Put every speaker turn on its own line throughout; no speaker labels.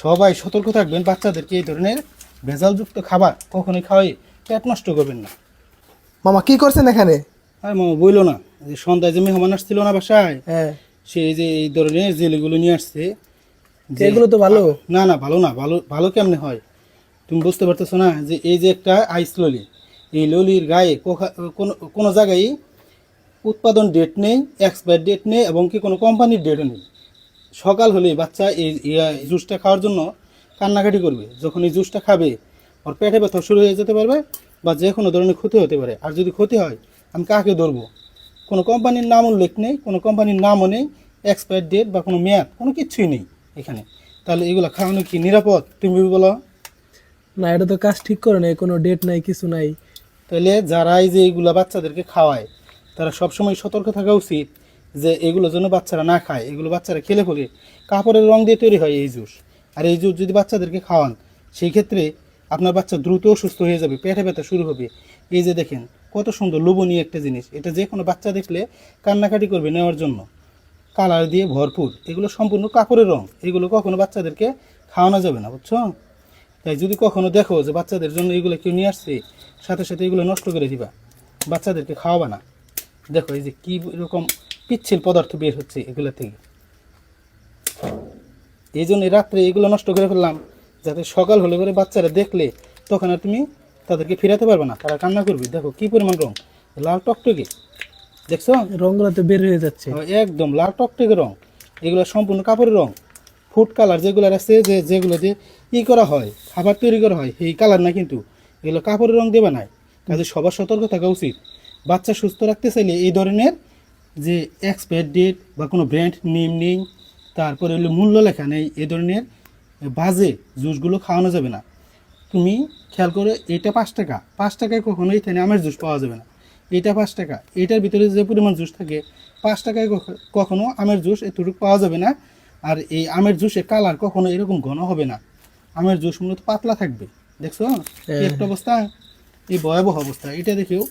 সবাই সতর্ক থাকবেন, বাচ্চাদেরকে এই ধরনের ভেজালযুক্ত খাবার কখনোই খাওয়াই পেট নষ্ট করবেন না।
মামা কি করছেন এখানে?
আর মামা বইলো না, যে সন্ধ্যায় যে মেহমান আসছিল না বাসায়,
হ্যাঁ,
সে যে এই ধরনের জেলিগুলো নিয়ে আসছে। যে
এগুলো তো ভালো।
না না, ভালো না, ভালো ভালো কেমনে হয় তুমি বুঝতে পারতেছো না? যে এই যে একটা আইস ললি, এই ললির গায়ে কোনো কোনো জায়গায় উৎপাদন ডেট নেই, এক্সপায়ার ডেট নেই, এবং কি কোনো কোম্পানির ডেটও নেই। সকাল হলেই বাচ্চা এই জুসটা খাওয়ার জন্য কান্নাকাটি করবে। যখন এই জুসটা খাবে ওর পেটে ব্যথা শুরু হয়ে যেতে পারবে, বা যে কোনো ধরনের ক্ষতি হতে পারে। আর যদি ক্ষতি হয় আমি কাকে ধরবো? কোনো কোম্পানির নাম উল্লেখ নেই, কোনো কোম্পানির নামও নেই, এক্সপায়ার ডেট বা কোনো মেয়াদ কোনো কিছুই নেই এখানে। তাহলে এগুলো খাওয়ানো কি নিরাপদ তুমি বলো?
না, এটা তো কাজ ঠিক করে নাই, কোনো ডেট নাই, কিছু নাই।
তাহলে যারা এই যে এইগুলা বাচ্চাদেরকে খাওয়ায় তারা সবসময় সতর্ক থাকা উচিত যে এগুলো যেন বাচ্চারা না খায়। এগুলো বাচ্চারা খেলে পরে কাপড়ের রং দিয়ে তৈরি হয় এই জুস। আর এই জুস যদি বাচ্চাদেরকে খাওয়ান, সেই ক্ষেত্রে আপনার বাচ্চা দ্রুত অসুস্থ হয়ে যাবে, পেটে ব্যথা শুরু হবে। এই যে দেখেন কত সুন্দর লোভনীয় একটা জিনিস, এটা যে কোনো বাচ্চা দেখলে কান্নাকাটি করবে নেওয়ার জন্য। কালার দিয়ে ভরপুর, এগুলো সম্পূর্ণ কাপড়ের রং, এগুলো কখনো বাচ্চাদেরকে খাওয়ানো যাবে না, বুঝছো? তাই যদি কখনো দেখো যে বাচ্চাদের জন্য এগুলো কেউ নিয়ে আসছে, সাথে সাথে এগুলো নষ্ট করে দিবা, বাচ্চাদেরকে খাওয়াবা না। দেখো এই যে কী রকম পিচ্ছিল পদার্থ বের হচ্ছে এগুলো থেকে। এই জন্য রাত্রে এগুলো নষ্ট করে ফেললাম, যাতে সকাল হলে করে বাচ্চারা দেখলে তখন আর তুমি তাদেরকে ফেরাতে পারবে না, তারা কান্না করবে। দেখো কী পরিমাণ রং, লাল টকটকে, দেখছো?
রংগুলো তো বের হয়ে যাচ্ছে।
একদম লাল টকটকে রং, এগুলো সম্পূর্ণ কাপড়ের রং। ফুড কালার যেগুলো আছে, যেগুলো দিয়ে করা হয়, খাবার তৈরি করা হয়, এই কালার না কিন্তু, এগুলো কাপড়ের রং দেবে না। কাজে সবার সতর্ক থাকা উচিত। বাচ্চা সুস্থ রাখতে চাইলে এই ধরনের যে এক্সপায়ার ডেট বা কোনো ব্র্যান্ড নেম নেই, তারপরে হলো মূল্য লেখা নেই, এই ধরনের বাজে জুসগুলো খাওয়ানো যাবে না। তুমি খেয়াল করে, এটা 5 টাকা, 5 টাকায় কখনোই এখানে আমের জুস পাওয়া যাবে না। এটা 5 টাকা, এটার ভিতরে যে পরিমাণ জুস থাকে 5 টাকায় কখনো আমের জুস এতটুকু পাওয়া যাবে না। আর এই আমের জুসের কালার কখনো এরকম ঘন হবে না, আমের জুস মূলত পাতলা থাকবে। দেখছো কি একটা অবস্থা, এই ভয়াবহ অবস্থা। এটা দেখেও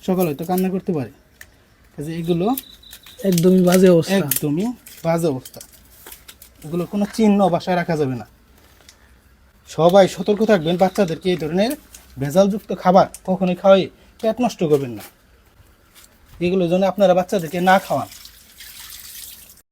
সকাল হয়তো কান্না করতে পারে। কাজে এগুলো
একদমই বাজে অবস্থা।
একদমই বাজে অবস্থা, এগুলো কোনো চিহ্ন বাসায় রাখা যাবে না। সবাই সতর্ক থাকবেন, বাচ্চাদেরকে এই ধরনের ভেজালযুক্ত খাবার কখনোই খাওয়াই পেট নষ্ট করবেন না। এগুলো যেন আপনারা বাচ্চাদেরকে না খাওয়ান।